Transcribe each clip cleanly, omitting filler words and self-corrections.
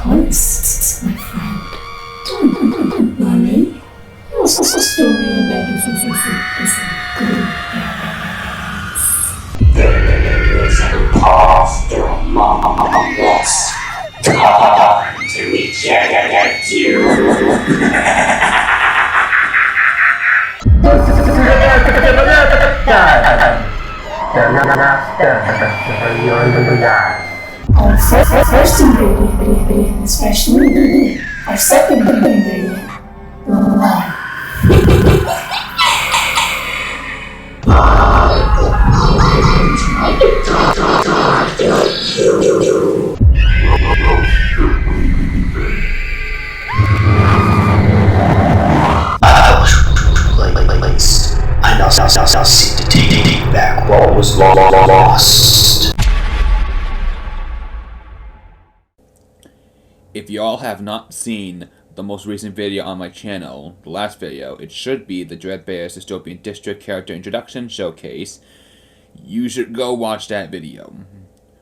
hosts, my friend. Don't worry. Your story is good. There is an imposter among us. Time to reject you. Our first ingredient is fresh meat. Our second ingredient, blood. I now seek to take back what was lost. If y'all have not seen the most recent video on my channel, the last video, it should be the Dreadbear's Dystopian District Character Introduction Showcase. You should go watch that video.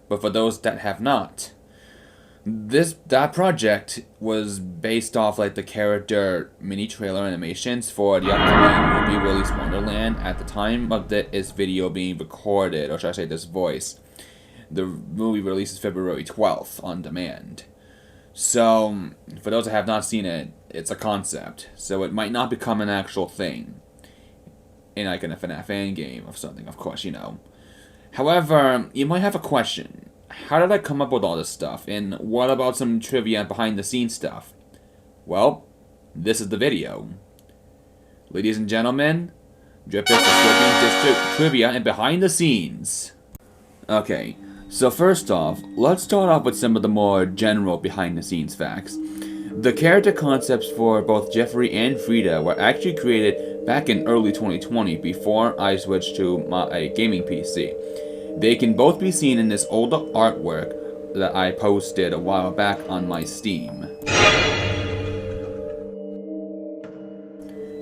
But for those that have not, that project was based off like the character mini trailer animations for the upcoming movie release Wonderland. At the time of this video being recorded, or should I say this voice, the movie releases February 12th on demand. So, for those that have not seen it, it's a concept, so it might not become an actual thing in like in a FNAF fan game or something, of course, you know. However, you might have a question. How did I come up with all this stuff, and what about some trivia and behind-the-scenes stuff? Well, this is the video. Ladies and gentlemen, Dreadbear's Dystopian District trivia and behind-the-scenes. Okay. So first off, let's start off with some of the more general behind-the-scenes facts. The character concepts for both Jeffrey and Frida were actually created back in early 2020 before I switched to my gaming PC. They can both be seen in this older artwork that I posted a while back on my Steam.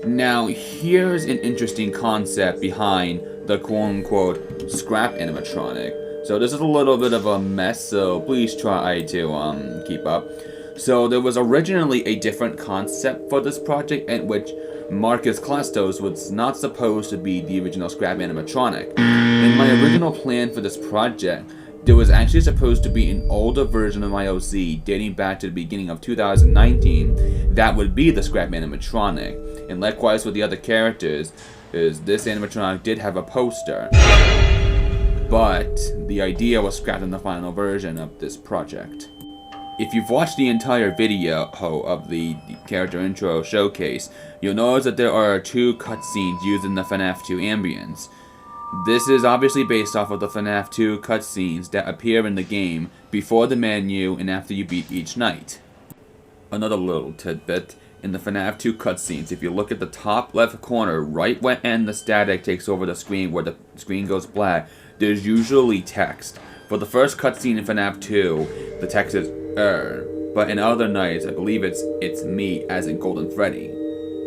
Now, here's an interesting concept behind the quote-unquote scrap animatronic. So this is a little bit of a mess, so please try to keep up. So there was originally a different concept for this project in which Marcus Klastos was not supposed to be the original scrap animatronic. In my original plan for this project, there was actually supposed to be an older version of my OC dating back to the beginning of 2019 that would be the scrap animatronic. And likewise with the other characters, this animatronic did have a poster. But the idea was scrapped in the final version of this project. If you've watched the entire video of the character intro showcase, you'll notice that there are 2 cutscenes used in the FNAF 2 ambience. This is obviously based off of the FNAF 2 cutscenes that appear in the game before the menu and after you beat each night. Another little tidbit, in the FNAF 2 cutscenes, if you look at the top left corner, right when the static takes over the screen where the screen goes black, there's usually text. For the first cutscene in FNAF 2, the text is but in other nights, I believe it's me, as in Golden Freddy.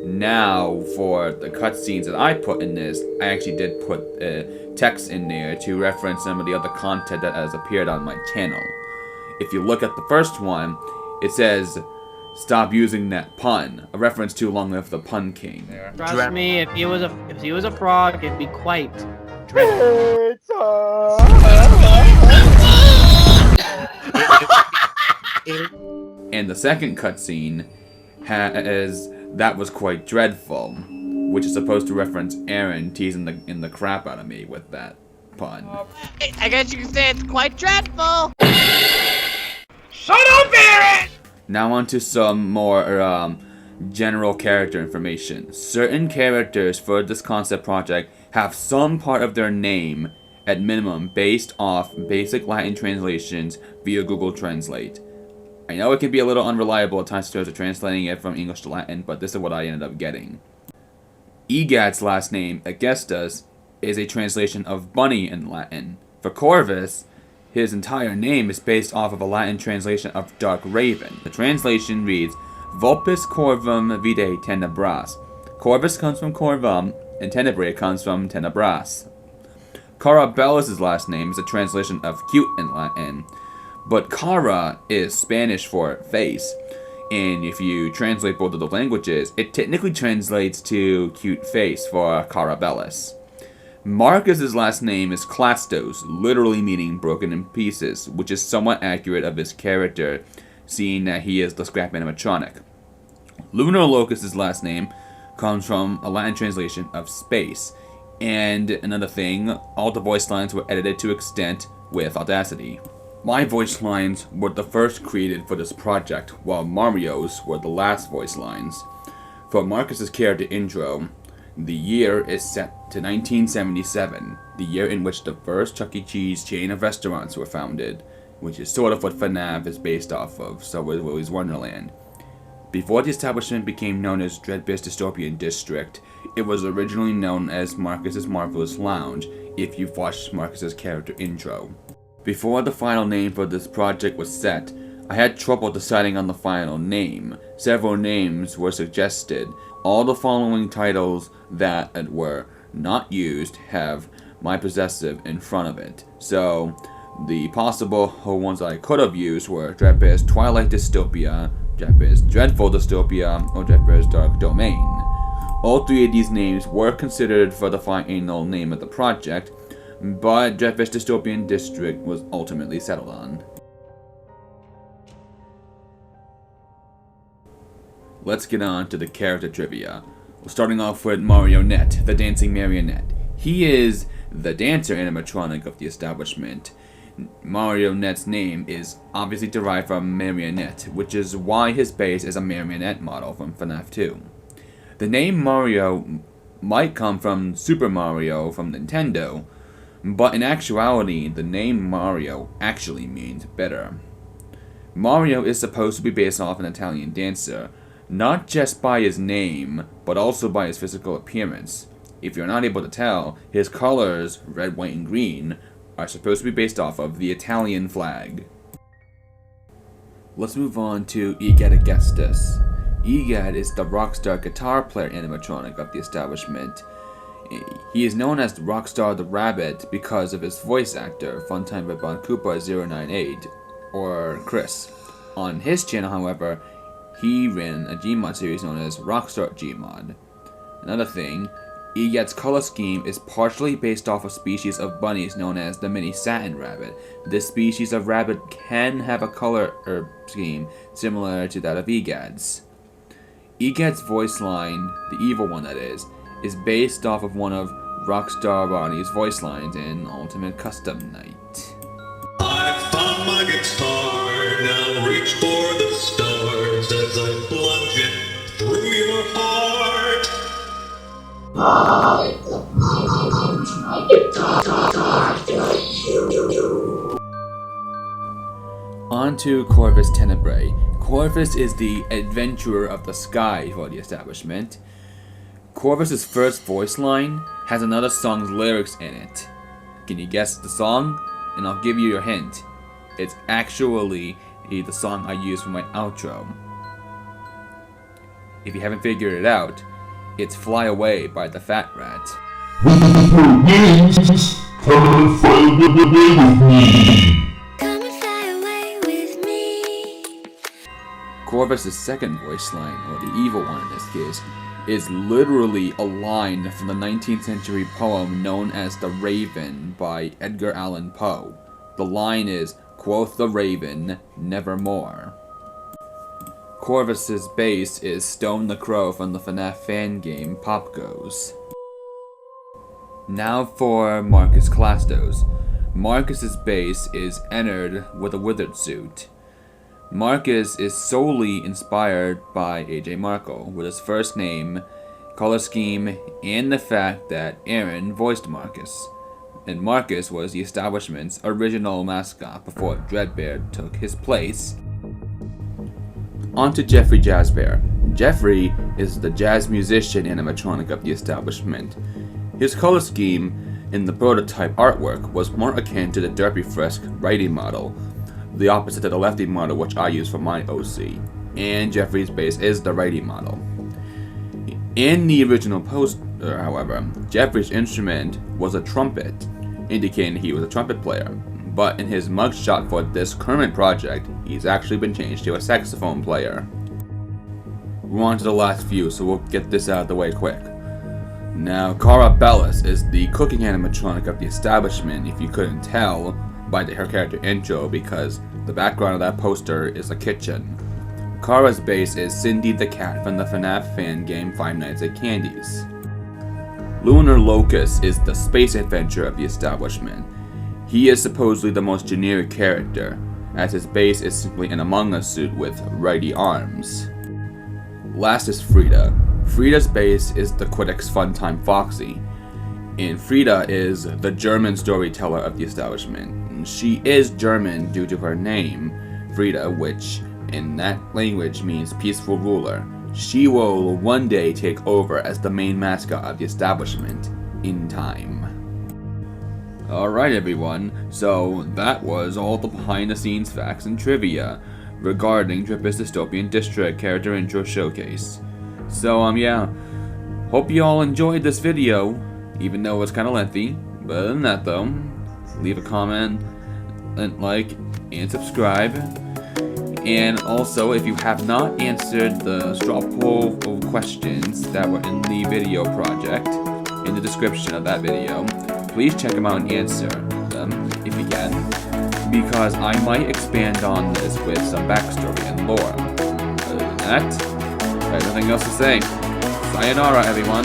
Now, for the cutscenes that I put in this, I actually did put text in there to reference some of the other content that has appeared on my channel. If you look at the first one, it says, "Stop using that pun," a reference to Long Live the Pun King. Trust me, if he was a frog, it'd be quite dreadful. And the second cutscene has "That was quite dreadful," which is supposed to reference Aaron teasing the crap out of me with that pun. I guess you could say it's quite dreadful. Shut up, Aaron! Now on to some more general character information. Certain characters for this concept project have some part of their name, at minimum, based off basic Latin translations via Google Translate. I know it can be a little unreliable at times in terms of translating it from English to Latin, but this is what I ended up getting. Egat's last name, Agestas, is a translation of bunny in Latin. For Corvus, his entire name is based off of a Latin translation of Dark Raven. The translation reads, Vulpes corvum vide tenebras. Corvus comes from corvum, and tenebrae comes from tenebras. Carabellus' last name is a translation of cute in Latin. But cara is Spanish for face, and if you translate both of the languages, it technically translates to cute face for Carabellis. Marcus's last name is Clastos, literally meaning broken in pieces, which is somewhat accurate of his character, seeing that he is the scrap animatronic. Lunar Locust's last name comes from a Latin translation of space. And another thing, all the voice lines were edited to extent with Audacity. My voice lines were the first created for this project, while Mario's were the last voice lines. For Marcus's character intro, the year is set to 1977, the year in which the first Chuck E. Cheese chain of restaurants were founded, which is sort of what FNAF is based off of, so is Willy's Wonderland. Before the establishment became known as Dreadbear's Dystopian District, it was originally known as Marcus's Marvelous Lounge, if you've watched Marcus's character intro. Before the final name for this project was set, I had trouble deciding on the final name. Several names were suggested. All the following titles that were not used have my possessive in front of it. So, the possible ones I could have used were Dreadbear's Twilight Dystopia, Dreadbear's Dreadful Dystopia, or Dreadbear's Dark Domain. All three of these names were considered for the final name of the project, but Dreadbear's Dystopian District was ultimately settled on. Let's get on to the character trivia. Starting off with Marionette, the dancing marionette. He is the dancer animatronic of the establishment. Marionette's name is obviously derived from marionette, which is why his base is a marionette model from FNAF 2. The name Mario might come from Super Mario from Nintendo, but in actuality, the name Mario actually means bitter. Mario is supposed to be based off an Italian dancer, not just by his name, but also by his physical appearance. If you're not able to tell, his colors, red, white, and green, are supposed to be based off of the Italian flag. Let's move on to Egad Augustus. Egad is the rockstar guitar player animatronic of the establishment. He is known as Rockstar the Rabbit because of his voice actor, Funtime by Bon Koopa 098, or Chris. On his channel, however, he ran a Gmod series known as Rockstar Gmod. Another thing, Egad's color scheme is partially based off a species of bunnies known as the mini satin rabbit. This species of rabbit can have a color scheme similar to that of Egad's. Egad's voice line, the evil one that is based off of one of Rockstar Bonnie's voice lines in Ultimate Custom Night. I found my guitar, now reach for the stars as I plunge it through your heart. On to Corvus Tenebrae. Corvus is the adventurer of the sky for the establishment. Corvus's first voice line has another song's lyrics in it. Can you guess the song? And I'll give you your hint. It's actually the song I use for my outro. If you haven't figured it out, it's Fly Away by the Fat Rat. Come and fly away with me. Come and fly away with me. Corvus's second voice line, or the evil one in this case, is literally a line from the 19th century poem known as The Raven by Edgar Allan Poe. The line is, "Quoth the Raven, nevermore." Corvus's bass is Stone the Crow from the FNAF fan game Pop Goes. Now for Marcus Clastos. Marcus's bass is Ennard with a withered suit. Marcus is solely inspired by AJ Markle, with his first name, color scheme, and the fact that Aaron voiced Marcus. And Marcus was the establishment's original mascot before Dreadbear took his place. On to Jeffrey Jazzbear. Jeffrey is the jazz musician animatronic of the establishment. His color scheme in the prototype artwork was more akin to the Derpy Fresque righty model, the opposite of the lefty model which I use for my OC, and Jeffrey's bass is the righty model. In the original poster, however, Jeffrey's instrument was a trumpet, indicating he was a trumpet player, but in his mugshot for this current project, he's actually been changed to a saxophone player. We're on to the last few, so we'll get this out of the way quick. Now, Cara Bellis is the cooking animatronic of the establishment, if you couldn't tell by her character intro, because the background of that poster is a kitchen. Kara's base is Cindy the cat from the FNAF fan game Five Nights at Candy's. Lunar Locust is the space adventure of the establishment. He is supposedly the most generic character, as his base is simply an Among Us suit with righty arms. Last is Frida. Frida's base is the Quiddix Funtime Foxy, and Frida is the German storyteller of the establishment. She is German due to her name, Frida, which in that language means peaceful ruler. She will one day take over as the main mascot of the establishment in time. Alright everyone, so that was all the behind the scenes facts and trivia regarding Dreadbear's Dystopian District character intro showcase. So yeah, hope you all enjoyed this video, even though it's kinda lengthy. But other than that though, leave a comment, and like, and subscribe. And also, if you have not answered the straw poll of questions that were in the video project, in the description of that video, please check them out and answer them if you can, because I might expand on this with some backstory and lore. Other than that, I have nothing else to say. Sayonara, everyone.